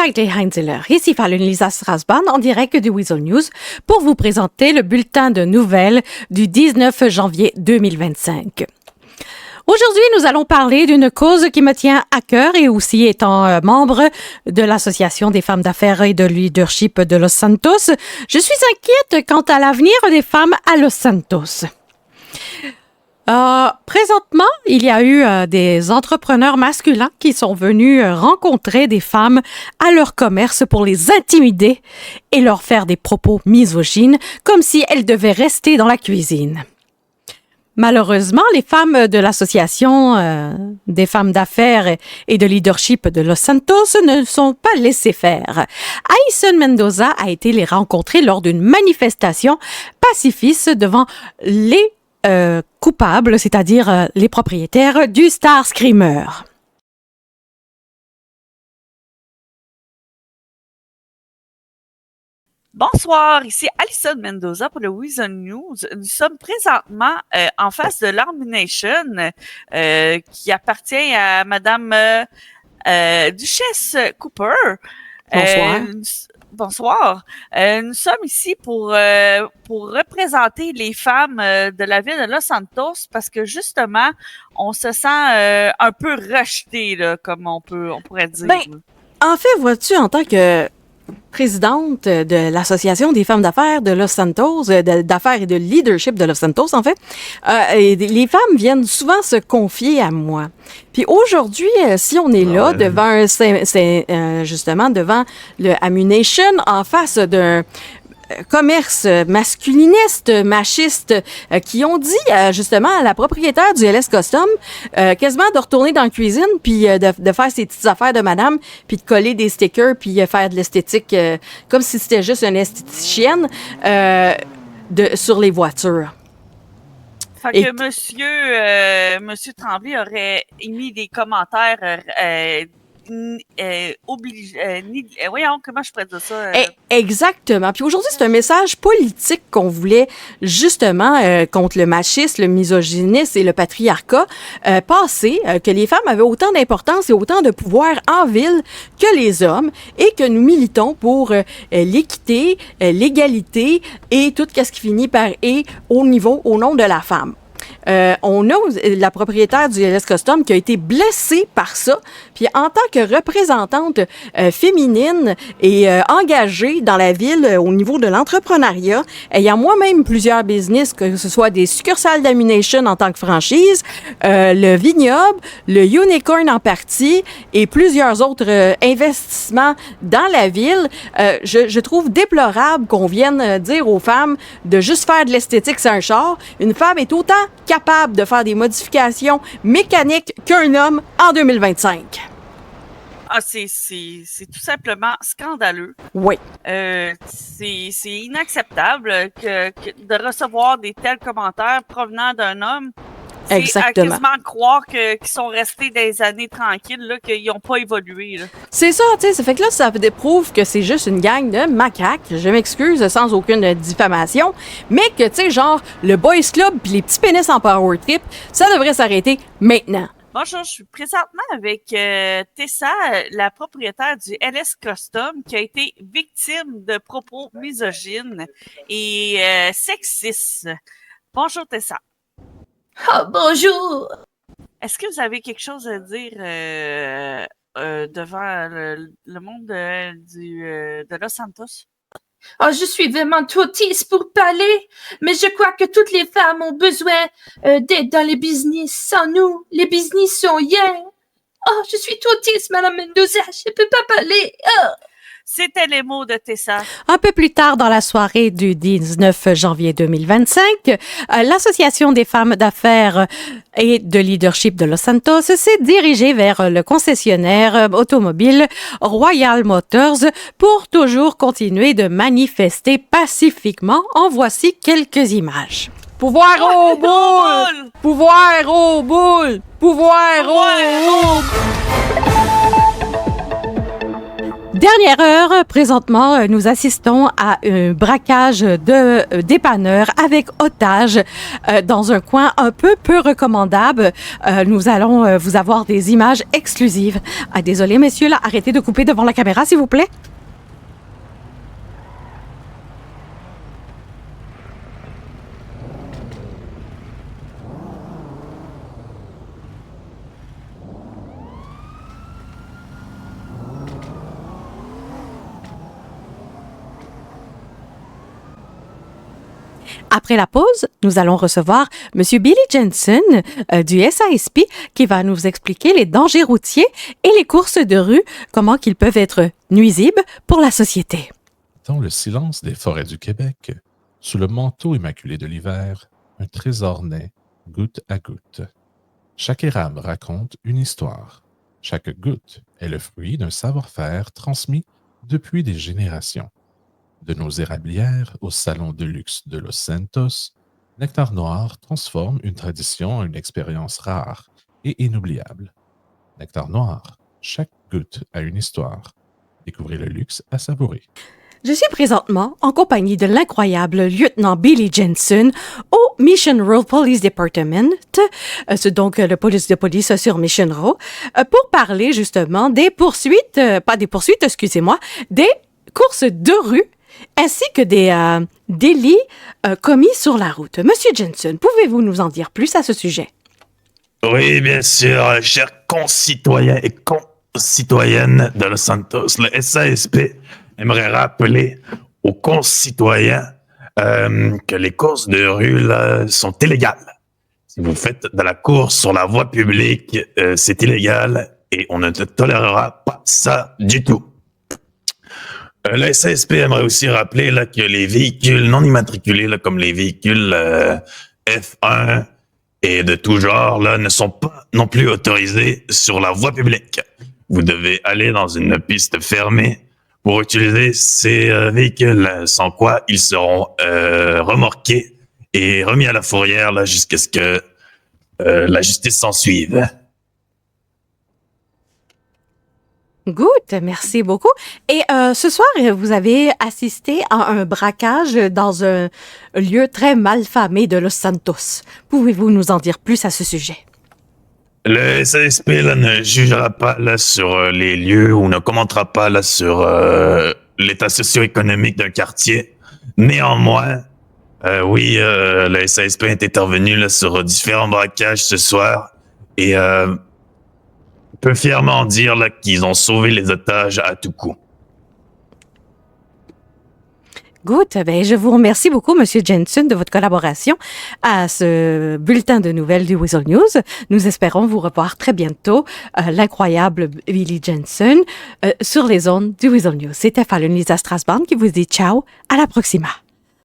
Maite Heinzeler, ici Lisa Strasbahn en direct du Weasel News pour vous présenter le bulletin de nouvelles du 19 janvier 2025. Aujourd'hui, nous allons parler d'une cause qui me tient à cœur et aussi étant membre de l'Association des femmes d'affaires et de leadership de Los Santos, je suis inquiète quant à l'avenir des femmes à Los Santos. Présentement, il y a eu des entrepreneurs masculins qui sont venus rencontrer des femmes à leur commerce pour les intimider et leur faire des propos misogynes comme si elles devaient rester dans la cuisine. Malheureusement, les femmes de l'Association des femmes d'affaires et de leadership de Los Santos ne sont pas laissées faire. Alison Mendoza a été les rencontrer lors d'une manifestation pacifiste devant les coupables, c'est-à-dire les propriétaires du Star Screamer. Bonsoir, ici Alison Mendoza pour le Weasel News. Nous sommes présentement en face de l'Armination qui appartient à Madame Duchesse Cooper. Bonsoir. Bonsoir. Nous sommes ici pour représenter les femmes de la ville de Los Santos parce que justement, on se sent un peu rejeté, là, comme on pourrait dire. Ben, en fait, vois-tu, en tant que présidente de l'Association des femmes d'affaires de Los Santos, d'affaires et de leadership de Los Santos, en fait, les femmes viennent souvent se confier à moi. Puis aujourd'hui, si on est là, devant justement devant le Ammunition, en face d'un commerce masculiniste, machiste, qui ont dit justement à la propriétaire du LS Custom quasiment de retourner dans la cuisine puis de faire ses petites affaires de madame puis de coller des stickers puis faire de l'esthétique comme si c'était juste une esthéticienne sur les voitures. Fait que monsieur Tremblay aurait émis des commentaires voyons, comment je pourrais dire ça? Exactement. Puis aujourd'hui, c'est un message politique qu'on voulait justement contre le machisme, le misogynisme et le patriarcat passer, que les femmes avaient autant d'importance et autant de pouvoir en ville que les hommes et que nous militons pour l'équité, l'égalité et tout ce qui finit par « et » au nom de la femme. On a la propriétaire du LS Custom qui a été blessée par ça. Puis en tant que représentante féminine et engagée dans la ville au niveau de l'entrepreneuriat, ayant moi-même plusieurs business, que ce soit des succursales d'Ammunition en tant que franchise, le vignoble, le Unicorn en partie et plusieurs autres investissements dans la ville, je trouve déplorable qu'on vienne dire aux femmes de juste faire de l'esthétique sur un char. Une femme est autant capable de faire des modifications mécaniques qu'un homme en 2025. Ah, c'est tout simplement scandaleux. Oui. C'est inacceptable de recevoir des tels commentaires provenant d'un homme. C'est exactement. à quasiment croire qu'ils sont restés des années tranquilles, là, qu'ils n'ont pas évolué. Là. C'est ça, tu sais. Ça fait que là, ça prouve que c'est juste une gang de macaques. Je m'excuse sans aucune diffamation. Mais que, tu sais, genre, le Boys Club puis les petits pénis en power trip, ça devrait s'arrêter maintenant. Bonjour, je suis présentement avec Tessa, la propriétaire du LS Custom, qui a été victime de propos misogynes et sexistes. Bonjour, Tessa. Oh, bonjour! Est-ce que vous avez quelque chose à dire devant le monde de Los Santos? Oh, je suis vraiment trop triste pour parler, mais je crois que toutes les femmes ont besoin d'aide dans les business. Sans nous, les business sont rien. Oh, je suis trop triste, Madame Mendoza, je peux pas parler. Oh. C'était les mots de Tessa. Un peu plus tard dans la soirée du 19 janvier 2025, l'Association des femmes d'affaires et de leadership de Los Santos s'est dirigée vers le concessionnaire automobile Royal Motors pour toujours continuer de manifester pacifiquement. En voici quelques images. Pouvoir au boule! Pouvoir au boule! Pouvoir au boule! Dernière heure, présentement, nous assistons à un braquage de dépanneurs avec otages dans un coin un peu recommandable. Nous allons vous avoir des images exclusives. Désolé, messieurs, là, arrêtez de couper devant la caméra, s'il vous plaît. Après la pause, nous allons recevoir M. Billy Jensen du SASP qui va nous expliquer les dangers routiers et les courses de rue, comment qu'ils peuvent être nuisibles pour la société. Dans le silence des forêts du Québec, sous le manteau immaculé de l'hiver, un trésor naît goutte à goutte. Chaque érable raconte une histoire. Chaque goutte est le fruit d'un savoir-faire transmis depuis des générations. De nos érablières au salon de luxe de Los Santos, Nectar Noir transforme une tradition en une expérience rare et inoubliable. Nectar Noir, chaque goutte a une histoire. Découvrez le luxe à savourer. Je suis présentement en compagnie de l'incroyable lieutenant Billy Jensen au Mission Row Police Department, c'est donc le police de police sur Mission Row, pour parler justement des poursuites, des courses de rue ainsi que des délits commis sur la route. Monsieur Jensen, pouvez-vous nous en dire plus à ce sujet? Oui, bien sûr, chers concitoyens et concitoyennes de Los Santos, le SASP aimerait rappeler aux concitoyens que les courses de rue là, sont illégales. Si vous faites de la course sur la voie publique, c'est illégal et on ne tolérera pas ça du tout. Le SASP aimerait aussi rappeler là, que les véhicules non immatriculés, là, comme les véhicules F1 et de tout genre, là, ne sont pas non plus autorisés sur la voie publique. Vous devez aller dans une piste fermée pour utiliser ces véhicules, sans quoi ils seront remorqués et remis à la fourrière là, jusqu'à ce que la justice s'en suive. Good, merci beaucoup. Et ce soir, vous avez assisté à un braquage dans un lieu très malfamé de Los Santos. Pouvez-vous nous en dire plus à ce sujet? Le SASP là, ne jugera pas là, sur les lieux ou ne commentera pas là, sur l'état socio-économique d'un quartier. Néanmoins, oui, le SASP est intervenu là, sur différents braquages ce soir et peut fièrement dire là, qu'ils ont sauvé les otages à tout coup. Good. Ben, je vous remercie beaucoup, Monsieur Jensen, de votre collaboration à ce bulletin de nouvelles du Weasel News. Nous espérons vous revoir très bientôt, l'incroyable Billy Jensen, sur les ondes du Weasel News. C'était Fallon Lisa Strasbourg qui vous dit ciao, à la proxima.